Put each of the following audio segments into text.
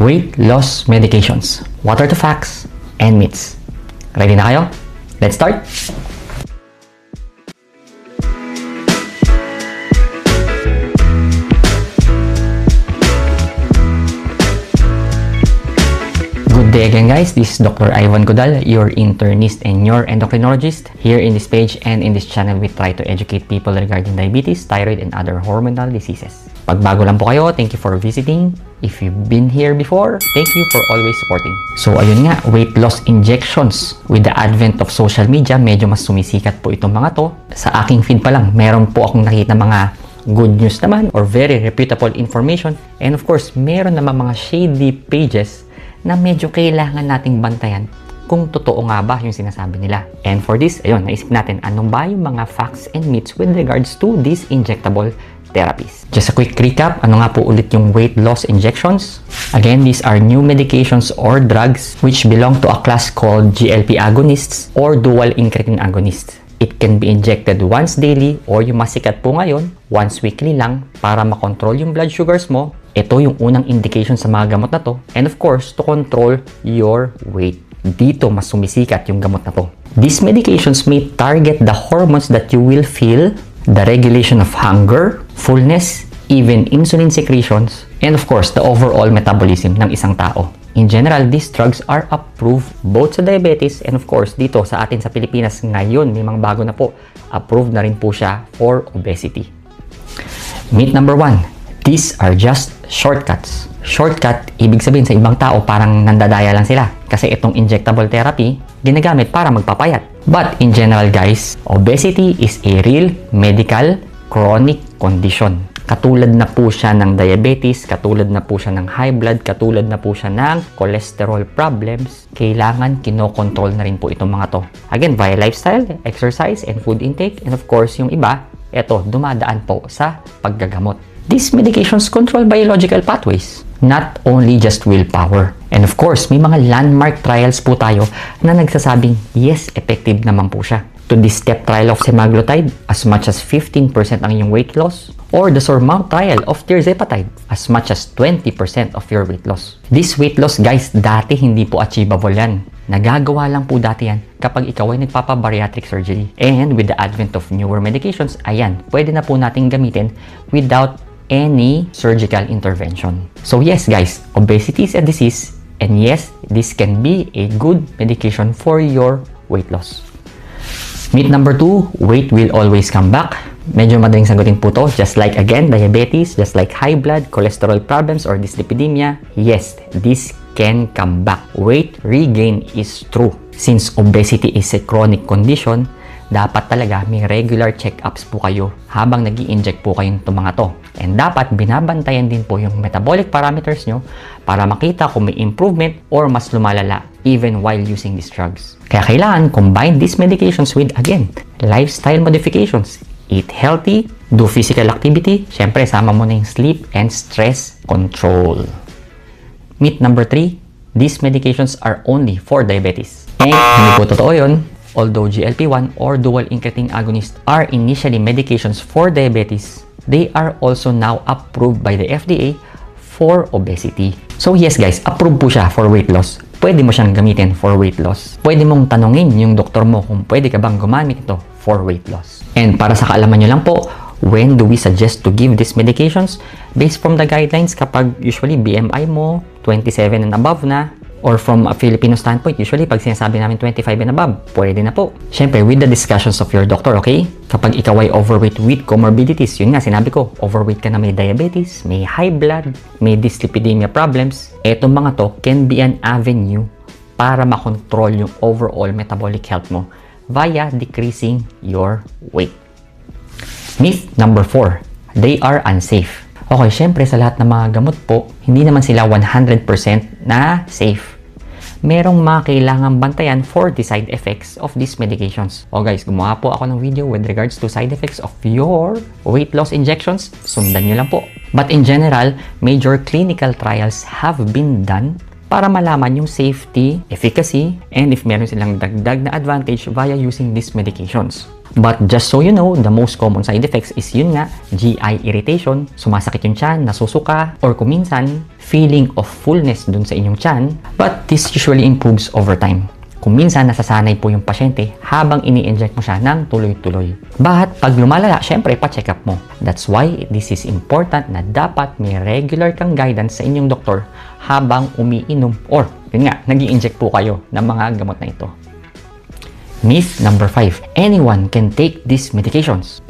weight loss medications. What are the facts and myths? Ready na kayo? Let's start! Good day again, guys. This is Dr. Ivan Godal, your internist and your endocrinologist. Here in this page and in this channel, we try to educate people regarding diabetes, thyroid, and other hormonal diseases. Pag bago lang po kayo, thank you for visiting. If you've been here before, thank you for always supporting. So ayun nga, weight loss injections. With the advent of social media, medyo mas sumisikat po itong mga to. Sa aking feed pa lang, meron po akong nakita mga good news naman or very reputable information. And of course, meron naman mga shady pages na medyo kailangan nating bantayan kung totoo nga ba yung sinasabi nila. And for this, ayun, naisip natin anong ba yung mga facts and myths with regards to these injectable therapies. Just a quick recap, ano nga po ulit yung weight loss injections? Again, these are new medications or drugs which belong to a class called GLP agonists or dual incretin agonists. It can be injected once daily or yung masikat po ngayon, once weekly lang para makontrol yung blood sugars mo. Ito yung unang indication sa mga gamot na to. And of course, to control your weight. Dito mas sumisikat yung gamot na to. These medications may target the hormones that you will feel, the regulation of hunger, fullness, even insulin secretions, and of course, the overall metabolism ng isang tao. In general, these drugs are approved both sa diabetes and of course, dito sa atin sa Pilipinas ngayon, may mga bago na po, approved na rin po siya for obesity. Myth number 1. These are just shortcuts. Shortcut, ibig sabihin sa ibang tao parang nandadaya lang sila. Kasi itong injectable therapy, ginagamit para magpapayat. But in general guys, obesity is a real medical chronic condition. Katulad na po siya ng diabetes, katulad na po siya ng high blood, katulad na po siya ng cholesterol problems. Kailangan kinokontrol na rin po itong mga to. Again, via lifestyle, exercise, and food intake. And of course, yung iba, eto, dumadaan po sa paggagamot. These medications control biological pathways, not only just willpower. And of course, may mga landmark trials po tayo na nagsasabing, yes, effective naman po siya. To this step trial of semaglutide, as much as 15% ang iyong weight loss, or the SURMOUNT trial of tirzepatide, as much as 20% of your weight loss. This weight loss, guys, dati hindi po achievable yan. Nagagawa lang po dati yan kapag ikaw ay nagpapa-bariatric surgery. And with the advent of newer medications, ayan, pwede na po nating gamitin without any surgical intervention. So yes guys, obesity is a disease and yes, this can be a good medication for your weight loss. Myth number 2, weight will always come back. Medyo madaling sagutin po to, just like again, diabetes, just like high blood, cholesterol problems, or dyslipidemia. Yes, this can come back. Weight regain is true. Since obesity is a chronic condition, dapat talaga may regular check-ups po kayo habang nag-i-inject po kayong itong mga to. And dapat binabantayan din po yung metabolic parameters nyo para makita kung may improvement or mas lumalala even while using these drugs. Kaya kailangan combine these medications with, again, lifestyle modifications. Eat healthy, do physical activity, syempre sama mo na yung sleep and stress control. Myth number 3, these medications are only for diabetes. And hindi po totoo yun. Although GLP-1 or dual incretin agonists are initially medications for diabetes, they are also now approved by the FDA for obesity. So yes guys, approved po siya for weight loss. Pwede mo siyang gamitin for weight loss. Pwede mong tanungin yung doktor mo kung pwede ka bang gumamit ito for weight loss. And para sa kaalaman nyo lang po, when do we suggest to give these medications? Based from the guidelines, kapag usually BMI mo 27 and above na, or from a Filipino standpoint, usually pag sinasabi namin 25 and above, pwede na po. Siyempre, with the discussions of your doctor, okay? Kapag ikaw ay overweight with comorbidities, yun nga, sinabi ko, overweight ka na may diabetes, may high blood, may dyslipidemia problems, etong mga to can be an avenue para makontrol yung overall metabolic health mo via decreasing your weight. Myth number 4, they are unsafe. Okay, syempre sa lahat ng mga gamot po, hindi naman sila 100% na safe. Merong mga kailangang bantayan for the side effects of these medications. O guys, gumawa po ako ng video with regards to side effects of your weight loss injections. Sundan nyo lang po. But in general, major clinical trials have been done para malaman yung safety, efficacy, and if meron silang dagdag na advantage via using these medications. But just so you know, the most common side effects is yun nga, GI irritation, sumasakit yung tiyan, nasusuka, or kuminsan, feeling of fullness dun sa inyong tiyan, but this usually improves over time. Kung minsan nasasanay po yung pasyente habang ini-inject mo siya ng tuloy-tuloy. But pag lumalala, syempre pa-check up mo. That's why this is important na dapat may regular kang guidance sa inyong doktor habang umiinom or yun nga, nag-i-inject po kayo ng mga gamot na ito. Myth number 5. Anyone can take these medications.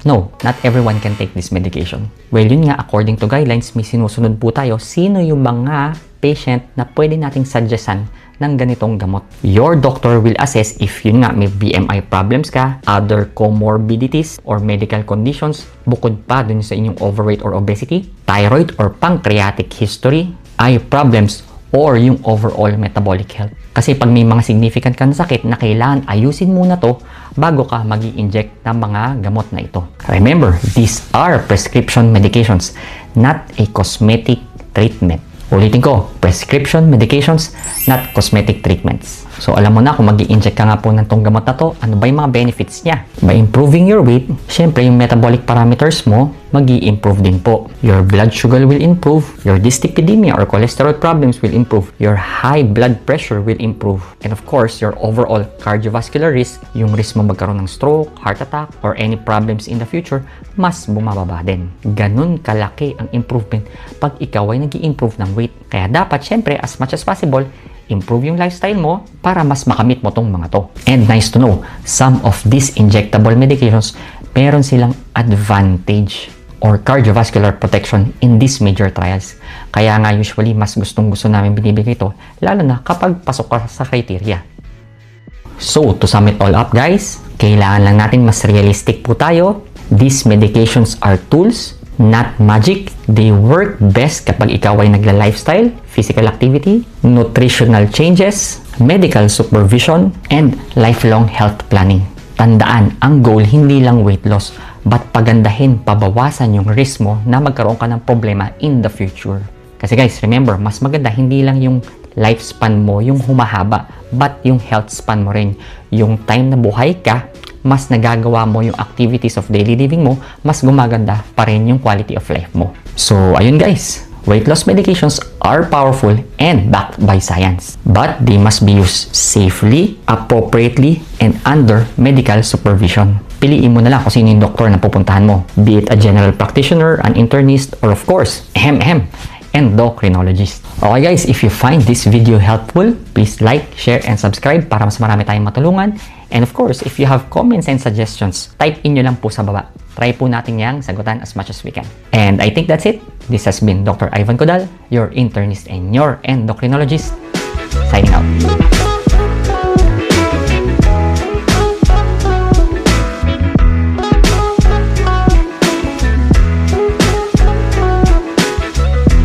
No, not everyone can take this medication. Well, yun nga, according to guidelines, may sinusunod po tayo sino yung mga patient na pwede nating suggestan ng ganitong gamot. Your doctor will assess if yun nga may BMI problems ka, other comorbidities or medical conditions, bukod pa dun sa inyong overweight or obesity, thyroid or pancreatic history, eye problems, or yung overall metabolic health. Kasi pag may mga significant kang sakit na kailangan ayusin muna to bago ka mag-i-inject ng mga gamot na ito. Remember, these are prescription medications, not a cosmetic treatment. Ulitin ko, prescription medications, not cosmetic treatments. So, alam mo na kung mag-i-inject ka nga po ng tong gamot na to, ano ba yung mga benefits niya? By improving your weight, syempre yung metabolic parameters mo, mag-i-improve din po. Your blood sugar will improve, your dyslipidemia or cholesterol problems will improve, your high blood pressure will improve, and of course, your overall cardiovascular risk, yung risk mo magkaroon ng stroke, heart attack, or any problems in the future, mas bumababa din. Ganun kalaki ang improvement pag ikaw ay nag-i-improve ng weight. Kaya dapat, syempre, as much as possible, improve yung lifestyle mo para mas makamit mo tong mga to. And nice to know, some of these injectable medications, meron silang advantage or cardiovascular protection in these major trials. Kaya nga usually mas gustong-gusto namin binibigay ito, lalo na kapag pasok ka sa criteria. So, to sum it all up guys, kailangan lang natin mas realistic po tayo. These medications are tools, not magic. They work best kapag ikaw ay nagla-lifestyle, physical activity, nutritional changes, medical supervision, and lifelong health planning. Tandaan, ang goal hindi lang weight loss, but pagandahin, pabawasan yung risk mo na magkaroon ka ng problema in the future. Kasi guys, remember, mas maganda hindi lang yung lifespan mo yung humahaba, but yung health span mo rin. Yung time na buhay ka, mas nagagawa mo yung activities of daily living mo, mas gumaganda pa rin yung quality of life mo. So, ayun guys, weight loss medications are powerful and backed by science. But they must be used safely, appropriately, and under medical supervision. Piliin mo na lang kung sino yung doktor na pupuntahan mo. Be it a general practitioner, an internist, or of course, endocrinologist. Okay guys, if you find this video helpful, please like, share, and subscribe para mas marami tayong matulungan. And of course, if you have comments and suggestions, type in nyo lang po sa baba. Try po natin yang sagutan as much as we can. And I think that's it. This has been Dr. Ivan Codal, your internist and your endocrinologist. Signing out.